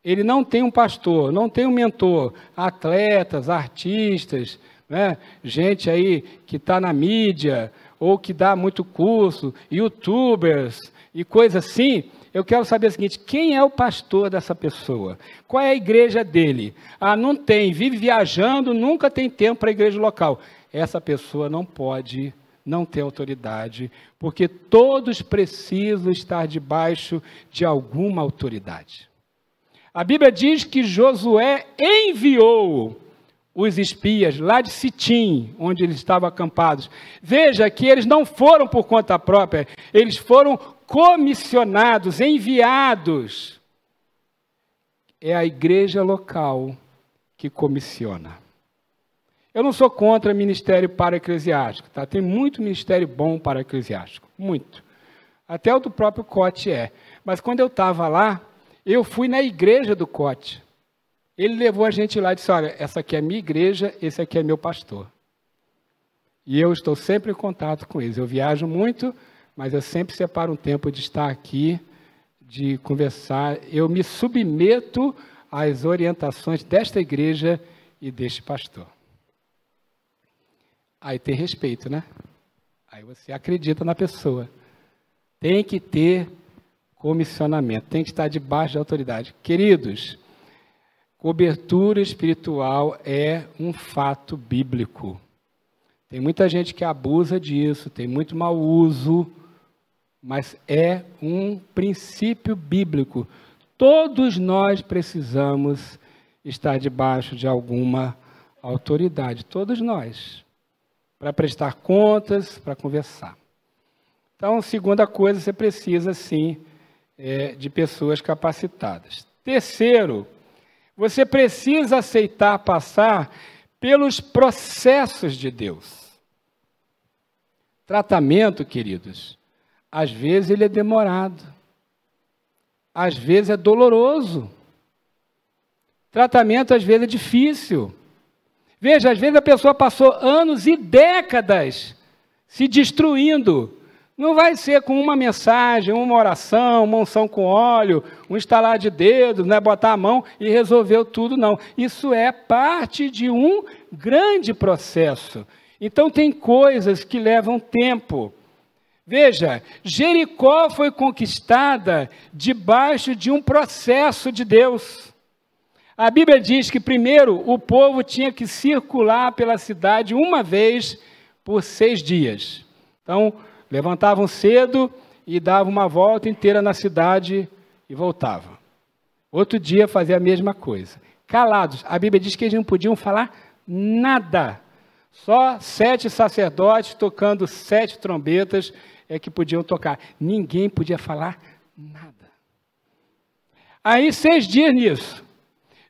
ele não tem um pastor, não tem um mentor, atletas, artistas, né? Gente aí que está na mídia, ou que dá muito curso, youtubers e coisa assim, eu quero saber o seguinte, quem é o pastor dessa pessoa? Qual é a igreja dele? Ah, não tem, vive viajando, nunca tem tempo para a igreja local. Essa pessoa não pode, não tem autoridade, porque todos precisam estar debaixo de alguma autoridade. A Bíblia diz que Josué enviou os espias lá de Sitim, onde eles estavam acampados. Veja que eles não foram por conta própria, eles foram comissionados, enviados. É a igreja local que comissiona. Eu não sou contra ministério para-eclesiástico, tá? Tem muito ministério bom para-eclesiástico, muito. Até o do próprio Cote é. Mas quando eu estava lá, eu fui na igreja do Cote. Ele levou a gente lá e disse, olha, essa aqui é a minha igreja, esse aqui é meu pastor. E eu estou sempre em contato com eles. Eu viajo muito, mas eu sempre separo um tempo de estar aqui, de conversar. Eu me submeto às orientações desta igreja e deste pastor. Aí tem respeito, né? Aí você acredita na pessoa. Tem que ter comissionamento, tem que estar debaixo da autoridade. Queridos, cobertura espiritual é um fato bíblico. Tem muita gente que abusa disso, tem muito mau uso, mas é um princípio bíblico. Todos nós precisamos estar debaixo de alguma autoridade, todos nós, para prestar contas, para conversar. Então, segunda coisa, você precisa, sim, de pessoas capacitadas. Terceiro, você precisa aceitar passar pelos processos de Deus. Tratamento, queridos, às vezes ele é demorado. às vezes é doloroso. Tratamento, às vezes, é difícil. Veja, às vezes a pessoa passou anos e décadas se destruindo. Não vai ser com uma mensagem, uma oração, uma unção com óleo, um estalar de dedos, né, botar a mão e resolveu tudo, não. Isso é parte de um grande processo. Então, tem coisas que levam tempo. Veja, Jericó foi conquistada debaixo de um processo de Deus. A Bíblia diz que, primeiro, o povo tinha que circular pela cidade uma vez por 6 dias. Então, levantavam cedo e davam uma volta inteira na cidade e voltavam. Outro dia fazia a mesma coisa. Calados. A Bíblia diz que eles não podiam falar nada. Só 7 sacerdotes tocando 7 trombetas é que podiam tocar. Ninguém podia falar nada. Aí 6 dias nisso.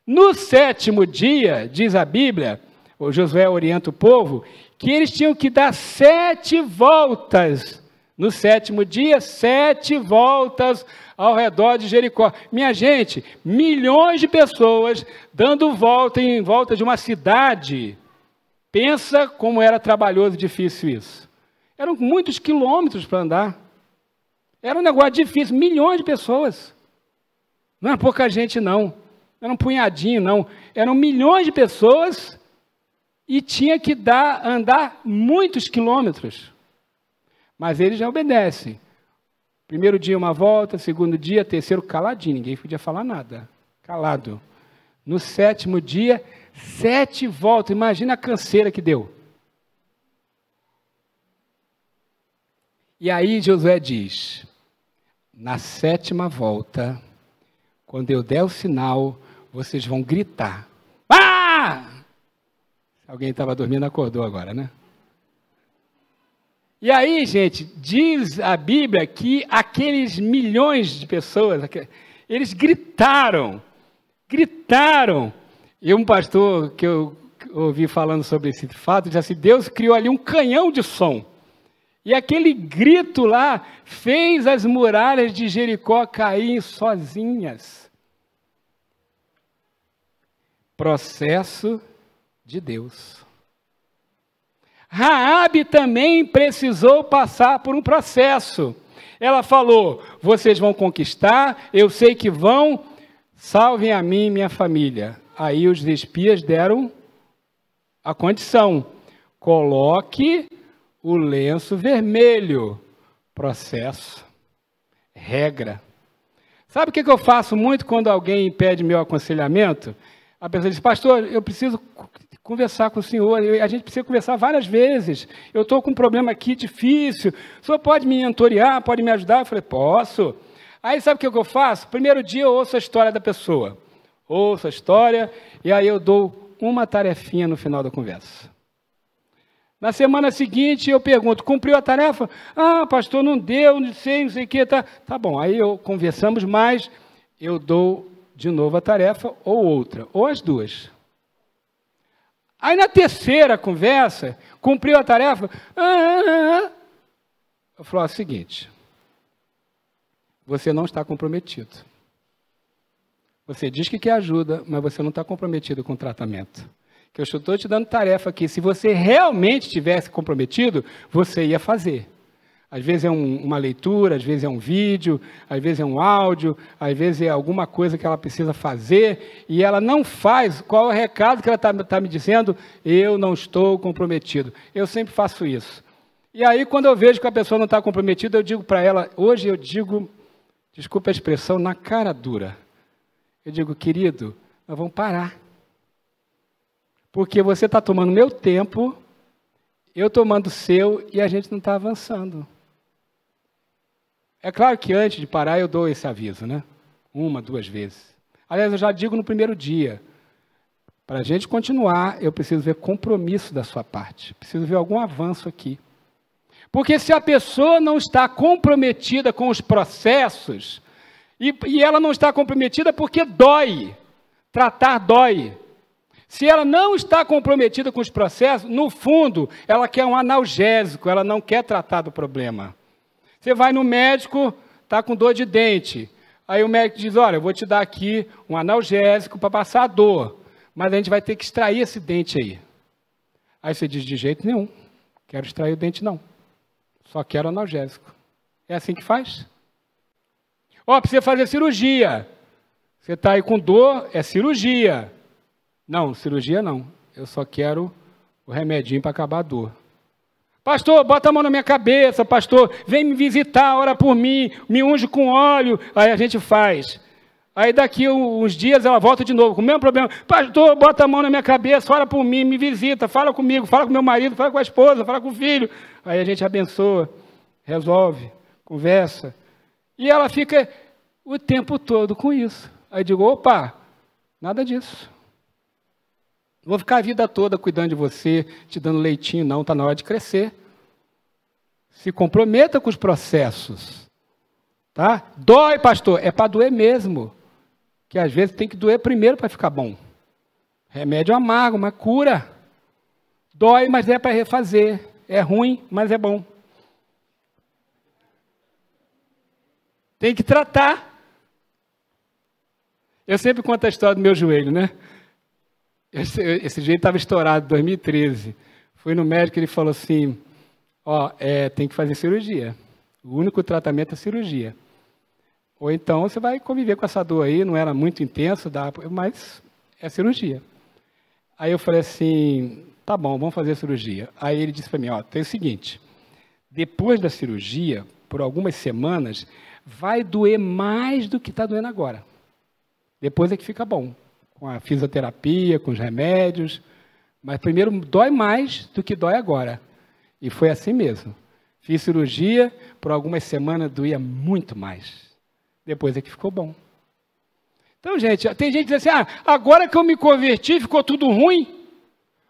No 7º dia, diz a Bíblia, o Josué orienta o povo, que eles tinham que dar 7 voltas. No 7º dia, 7 voltas ao redor de Jericó. Minha gente, milhões de pessoas dando volta em volta de uma cidade. Pensa como era trabalhoso e difícil isso. Eram muitos quilômetros para andar. Era um negócio difícil, milhões de pessoas. Não era pouca gente, não. Era um punhadinho, não. Eram milhões de pessoas e tinha que andar muitos quilômetros. Mas eles já obedecem. Primeiro dia uma volta, segundo dia, terceiro caladinho. Ninguém podia falar nada. Calado. No 7º dia, 7 voltas. Imagina a canseira que deu. E aí Josué diz, na 7ª volta, quando eu der o sinal, vocês vão gritar. Ah! Alguém estava dormindo, acordou agora, né? E aí, gente, diz a Bíblia que aqueles milhões de pessoas, eles gritaram. E um pastor que eu ouvi falando sobre esse fato, disse assim, Deus criou ali um canhão de som. E aquele grito lá fez as muralhas de Jericó caírem sozinhas. Processo de Deus. Raabe também precisou passar por um processo. Ela falou, vocês vão conquistar, eu sei que vão, salvem a mim e minha família. Aí os espias deram a condição, coloque o lenço vermelho. Processo, regra. Sabe o que eu faço muito quando alguém pede meu aconselhamento? A pessoa diz, pastor, eu preciso conversar com o senhor, a gente precisa conversar várias vezes, eu estou com um problema aqui difícil, o senhor pode me mentorear, pode me ajudar? Eu falei, posso. Aí sabe o que eu faço? Primeiro dia eu ouço a história da pessoa, ouço a história, e aí eu dou uma tarefinha no final da conversa. Na semana seguinte eu pergunto, cumpriu a tarefa? Ah, pastor, não deu, não sei o que, tá bom. Aí conversamos mais, eu dou de novo a tarefa, ou outra, ou as duas. Aí na terceira conversa, cumpriu a tarefa, eu falo o seguinte, você não está comprometido. Você diz que quer ajuda, mas você não está comprometido com o tratamento. Que eu estou te dando tarefa aqui, se você realmente tivesse comprometido, você ia fazer. Às vezes é uma leitura, às vezes é um vídeo, às vezes é um áudio, às vezes é alguma coisa que ela precisa fazer e ela não faz. Qual é o recado que ela está me dizendo? Eu não estou comprometido. Eu sempre faço isso. E aí, quando eu vejo que a pessoa não está comprometida, eu digo para ela, hoje eu digo, desculpa a expressão, na cara dura. Eu digo, querido, nós vamos parar. Porque você está tomando meu tempo, eu tomando o seu e a gente não está avançando. É claro que antes de parar eu dou esse aviso, né? 1, 2 vezes. Aliás, eu já digo no primeiro dia. Para a gente continuar, eu preciso ver compromisso da sua parte. Preciso ver algum avanço aqui. Porque se a pessoa não está comprometida com os processos, e ela não está comprometida porque dói. Tratar dói. Se ela não está comprometida com os processos, no fundo, ela quer um analgésico, ela não quer tratar do problema. Você vai no médico, está com dor de dente. Aí o médico diz, olha, eu vou te dar aqui um analgésico para passar a dor, mas a gente vai ter que extrair esse dente aí. Aí você diz, de jeito nenhum, quero extrair o dente não, só quero analgésico. É assim que faz? Ó, precisa fazer cirurgia. Você está aí com dor, é cirurgia. Não, cirurgia não, eu só quero o remedinho para acabar a dor. Pastor, bota a mão na minha cabeça, pastor, vem me visitar, ora por mim, me unge com óleo, aí a gente faz. Aí daqui uns dias ela volta de novo, com o mesmo problema. Pastor, bota a mão na minha cabeça, ora por mim, me visita, fala comigo, fala com meu marido, fala com a esposa, fala com o filho. Aí a gente abençoa, resolve, conversa. E ela fica o tempo todo com isso. Aí eu digo, opa, nada disso. Não vou ficar a vida toda cuidando de você, te dando leitinho, não, está na hora de crescer. Se comprometa com os processos. Tá? Dói, pastor, é para doer mesmo. Que às vezes tem que doer primeiro para ficar bom. Remédio amargo, mas cura. Dói, mas é para refazer. É ruim, mas é bom. Tem que tratar. Eu sempre conto a história do meu joelho, né? Esse joelho estava estourado em 2013. Fui no médico e ele falou assim, ó, tem que fazer cirurgia. O único tratamento é cirurgia. Ou então você vai conviver com essa dor aí, não era muito intenso, mas é cirurgia. Aí eu falei assim, tá bom, vamos fazer a cirurgia. Aí ele disse para mim, ó, tem o seguinte, depois da cirurgia, por algumas semanas, vai doer mais do que está doendo agora. Depois é que fica bom, com a fisioterapia, com os remédios, mas primeiro dói mais do que dói agora. E foi assim mesmo. Fiz cirurgia, por algumas semanas doía muito mais. Depois é que ficou bom. Então, gente, tem gente que diz assim, agora que eu me converti, ficou tudo ruim.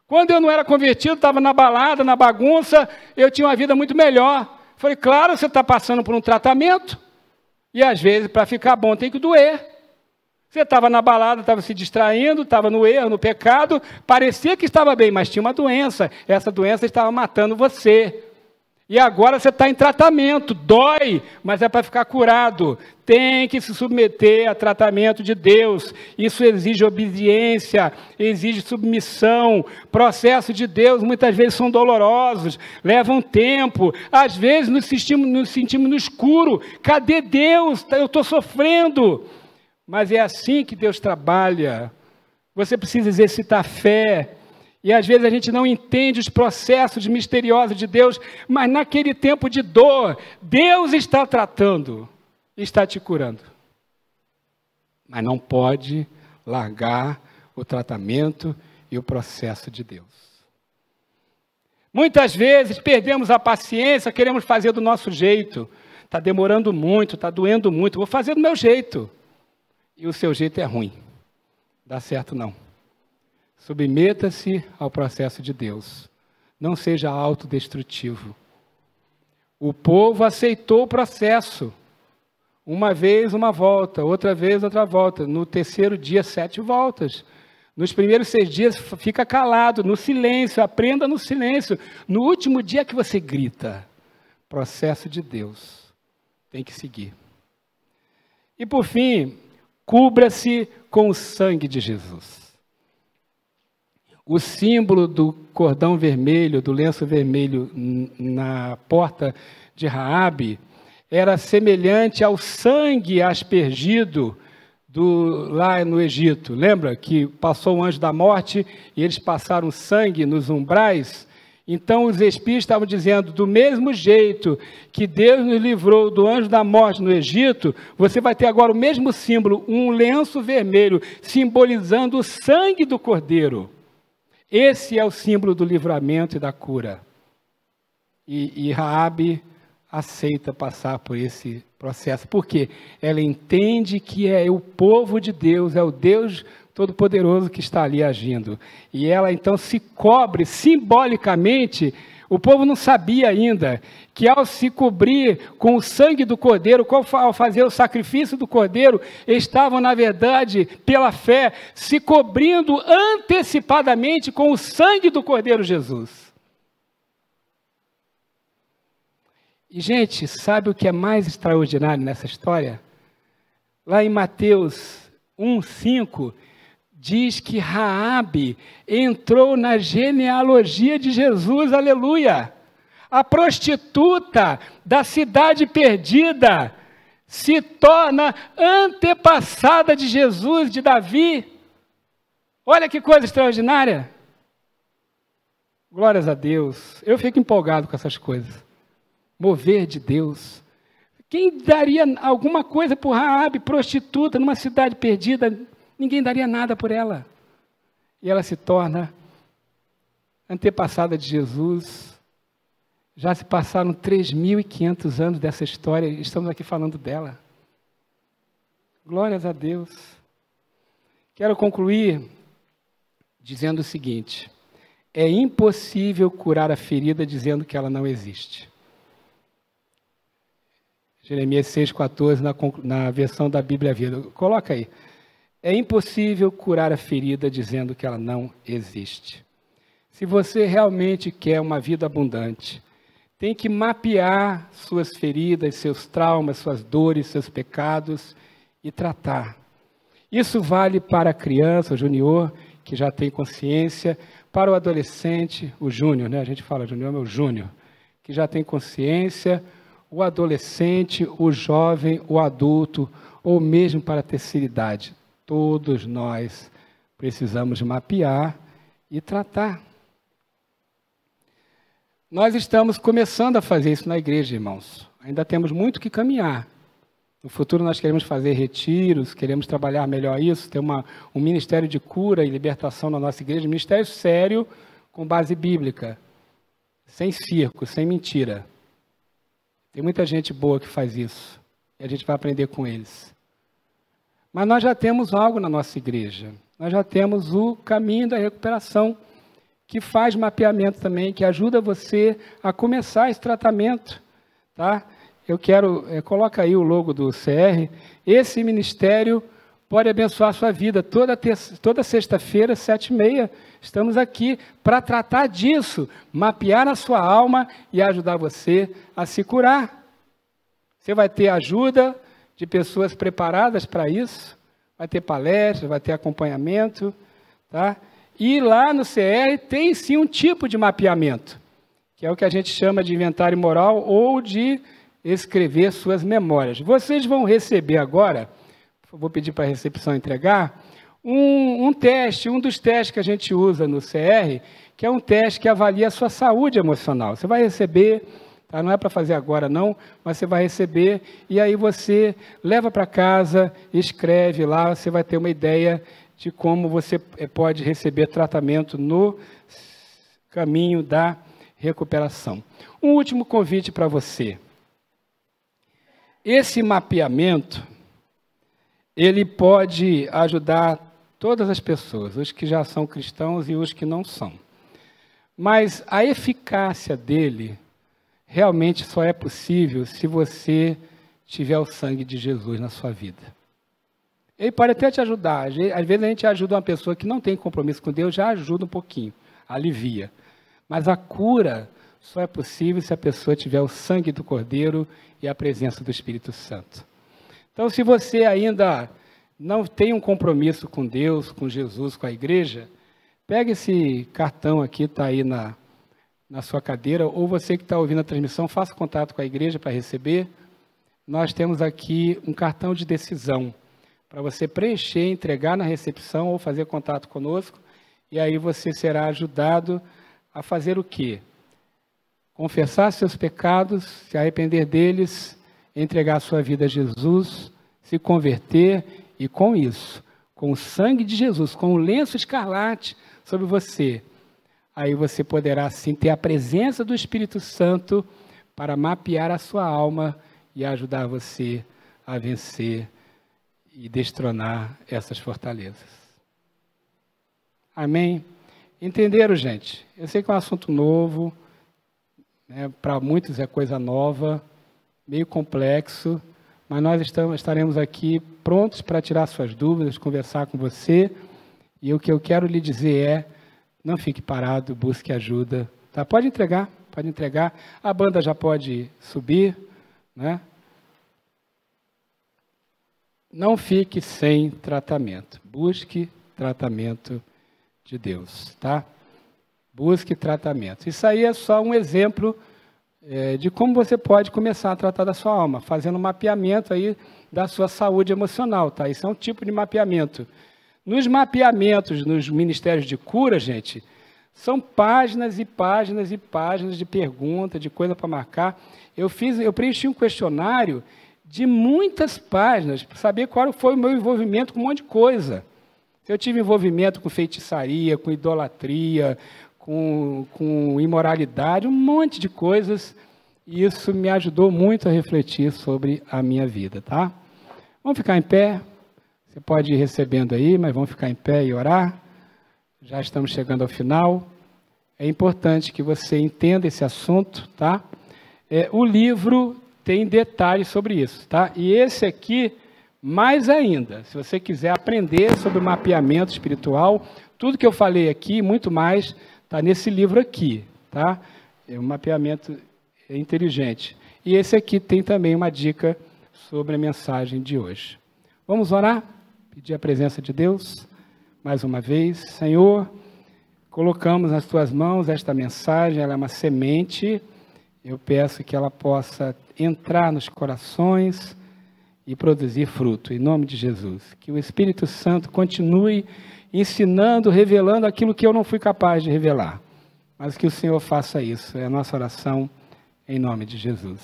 Quando eu não era convertido, estava na balada, na bagunça, eu tinha uma vida muito melhor. Falei, claro, você está passando por um tratamento, e às vezes, para ficar bom, tem que doer. Você estava na balada, estava se distraindo, estava no erro, no pecado, parecia que estava bem, mas tinha uma doença. Essa doença estava matando você. E agora você está em tratamento, dói, mas é para ficar curado. Tem que se submeter a tratamento de Deus. Isso exige obediência, exige submissão. Processos de Deus muitas vezes são dolorosos, levam tempo. Às vezes nos sentimos no escuro. Cadê Deus? Eu estou sofrendo. Mas é assim que Deus trabalha. Você precisa exercitar fé. E às vezes a gente não entende os processos misteriosos de Deus, mas naquele tempo de dor, Deus está tratando, está te curando. Mas não pode largar o tratamento e o processo de Deus. Muitas vezes perdemos a paciência, queremos fazer do nosso jeito. Está demorando muito, está doendo muito, vou fazer do meu jeito. E o seu jeito é ruim. Dá certo não. Submeta-se ao processo de Deus. Não seja autodestrutivo. O povo aceitou o processo. Uma vez, uma volta. Outra vez, outra volta. No terceiro dia, 7 voltas. Nos primeiros 6 dias, fica calado, no silêncio. Aprenda no silêncio. No último dia que você grita. Processo de Deus. Tem que seguir. E por fim, cubra-se com o sangue de Jesus. O símbolo do cordão vermelho, do lenço vermelho na porta de Raabe, era semelhante ao sangue aspergido lá no Egito. Lembra que passou o anjo da morte e eles passaram sangue nos umbrais? Então os espíritos estavam dizendo, do mesmo jeito que Deus nos livrou do anjo da morte no Egito, você vai ter agora o mesmo símbolo, um lenço vermelho, simbolizando o sangue do Cordeiro. Esse é o símbolo do livramento e da cura. E Raabe aceita passar por esse processo, porque ela entende que é o povo de Deus, é o Deus Todo-Poderoso que está ali agindo. E ela então se cobre simbolicamente. O povo não sabia ainda que ao se cobrir com o sangue do Cordeiro, ao fazer o sacrifício do Cordeiro, estavam, na verdade, pela fé, se cobrindo antecipadamente com o sangue do Cordeiro Jesus. E, gente, sabe o que é mais extraordinário nessa história? lá em Mateus 1:5, diz que Raabe entrou na genealogia de Jesus, aleluia. A prostituta da cidade perdida se torna antepassada de Jesus, de Davi. Olha que coisa extraordinária. Glórias a Deus. Eu fico empolgado com essas coisas. Mover de Deus. Quem daria alguma coisa por Raabe, prostituta, numa cidade perdida? Ninguém daria nada por ela. E ela se torna antepassada de Jesus. Já se passaram 3.500 anos dessa história e estamos aqui falando dela. Glórias a Deus. Quero concluir dizendo o seguinte: é impossível curar a ferida dizendo que ela não existe. Jeremias 6,14, na versão da Bíblia Vida. Coloca aí. É impossível curar a ferida dizendo que ela não existe. Se você realmente quer uma vida abundante, tem que mapear suas feridas, seus traumas, suas dores, seus pecados e tratar. Isso vale para a criança, o junior, que já tem consciência, para o adolescente, o júnior, né? A gente fala junior, mas o júnior, que já tem consciência, o adolescente, o jovem, o adulto, ou mesmo para a terceira idade. Todos nós precisamos mapear e tratar. Nós estamos começando a fazer isso na igreja, irmãos. Ainda temos muito que caminhar. No futuro nós queremos fazer retiros, queremos trabalhar melhor isso, ter um ministério de cura e libertação na nossa igreja, um ministério sério, com base bíblica, sem circo, sem mentira. Tem muita gente boa que faz isso, e a gente vai aprender com eles. Mas nós já temos algo na nossa igreja, nós já temos o caminho da recuperação, que faz mapeamento também, que ajuda você a começar esse tratamento, tá? Eu quero, coloca aí o logo do CR, esse ministério pode abençoar a sua vida. Toda sexta-feira, 7h30, estamos aqui para tratar disso, mapear a sua alma e ajudar você a se curar. Você vai ter ajuda de pessoas preparadas para isso, vai ter palestras, vai ter acompanhamento, tá? E lá no CR tem sim um tipo de mapeamento, que é o que a gente chama de inventário moral ou de escrever suas memórias. Vocês vão receber agora, vou pedir para a recepção entregar, um teste, um dos testes que a gente usa no CR, que é um teste que avalia a sua saúde emocional. Você vai receber, tá? Não é para fazer agora não, mas você vai receber e aí você leva para casa, escreve lá, você vai ter uma ideia de como você pode receber tratamento no caminho da recuperação. Um último convite para você. Esse mapeamento, ele pode ajudar todas as pessoas, os que já são cristãos e os que não são. Mas a eficácia dele realmente só é possível se você tiver o sangue de Jesus na sua vida. Ele pode até te ajudar. Às vezes a gente ajuda uma pessoa que não tem compromisso com Deus, já ajuda um pouquinho, alivia. Mas a cura só é possível se a pessoa tiver o sangue do Cordeiro e a presença do Espírito Santo. Então, se você ainda não tem um compromisso com Deus, com Jesus, com a igreja, pega esse cartão aqui, está aí na sua cadeira, ou você que está ouvindo a transmissão, faça contato com a igreja para receber. Nós temos aqui um cartão de decisão, para você preencher, entregar na recepção ou fazer contato conosco, e aí você será ajudado a fazer o quê? Confessar seus pecados, se arrepender deles, entregar a sua vida a Jesus, se converter e com isso, com o sangue de Jesus, com o lenço escarlate sobre você, aí você poderá sim ter a presença do Espírito Santo para mapear a sua alma e ajudar você a vencer e destronar essas fortalezas. Amém? Entenderam, gente? Eu sei que é um assunto novo, né? Para muitos é coisa nova, meio complexo, mas nós estaremos aqui prontos para tirar suas dúvidas, conversar com você, e o que eu quero lhe dizer é, não fique parado, busque ajuda. Tá? Pode entregar, a banda já pode subir, né? não fique sem tratamento. Busque tratamento de Deus, tá? Busque tratamento. Isso aí é só um exemplo de como você pode começar a tratar da sua alma, fazendo um mapeamento aí da sua saúde emocional, tá? Isso é um tipo de mapeamento. Nos mapeamentos, nos ministérios de cura, gente, são páginas e páginas e páginas de pergunta, de coisa para marcar. Eu preenchi um questionário de muitas páginas para saber qual foi o meu envolvimento com um monte de coisa. Eu tive envolvimento com feitiçaria, com idolatria, com imoralidade, um monte de coisas, e isso me ajudou muito a refletir sobre a minha vida, tá? Vamos ficar em pé, você pode ir recebendo aí, mas vamos ficar em pé e orar, já estamos chegando ao final, é importante que você entenda esse assunto, tá? O livro tem detalhes sobre isso, tá? E esse aqui, mais ainda, se você quiser aprender sobre o mapeamento espiritual, tudo que eu falei aqui, muito mais, está nesse livro aqui, tá? É um mapeamento inteligente. E esse aqui tem também uma dica sobre a mensagem de hoje. Vamos orar? Pedir a presença de Deus, mais uma vez. Senhor, colocamos nas tuas mãos esta mensagem, ela é uma semente, eu peço que ela possa entrar nos corações e produzir fruto, em nome de Jesus. Que o Espírito Santo continue ensinando, revelando aquilo que eu não fui capaz de revelar. Mas que o Senhor faça isso. É a nossa oração em nome de Jesus.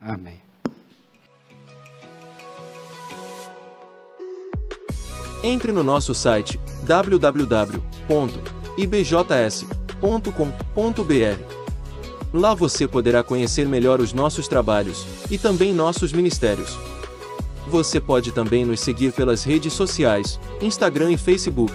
Amém. Entre no nosso site www.ibjs.com.br. Lá você poderá conhecer melhor os nossos trabalhos e também nossos ministérios. Você pode também nos seguir pelas redes sociais, Instagram e Facebook.